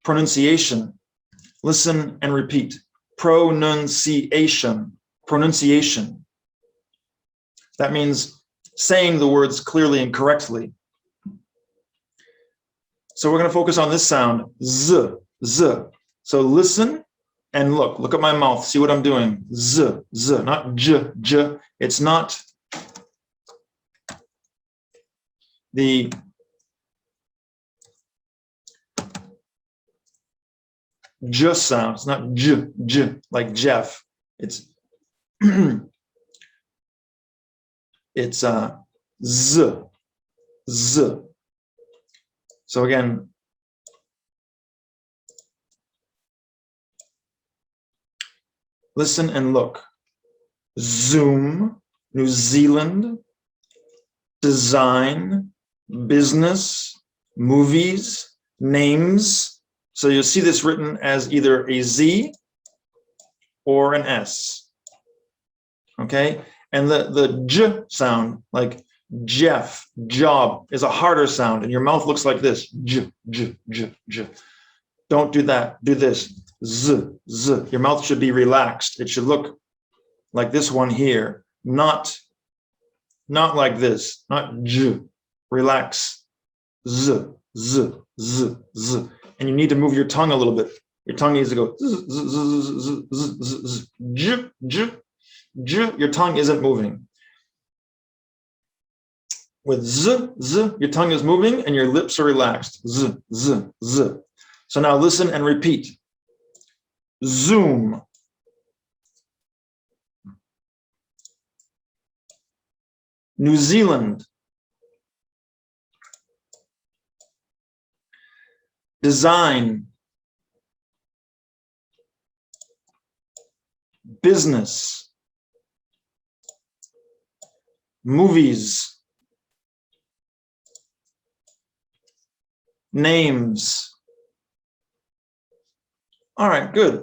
pronunciation. Listen and repeat. Pronunciation. Pronunciation. That means saying the words clearly and correctly. So we're going to focus on this sound, z, z. So listen and look. Look at my mouth. See what I'm doing. Z, z, not j, j. It's not the j sound. It's not j, j, like Jeff. It's it's z, z. So again, listen and look. Zoom, New Zealand, design, business, movies, names. So you'll see this written as either a Z or an S. Okay? And the J sound, like Jeff, job, is a harder sound, and your mouth looks like this. J, J, J, J. Don't do that. Do this. Z, Z. Your mouth should be relaxed. It should look like this one here, not like this, not J. Relax. Z, Z, Z, Z. And you need to move your tongue a little bit. Your tongue needs to go z, z, z, z, z, z, z, z. J, J, J. Your tongue isn't moving. With z, z, your tongue is moving and your lips are relaxed. Z, z, z. So now listen and repeat. Zoom. New Zealand. Design. Business. Movies. Names. All right, good.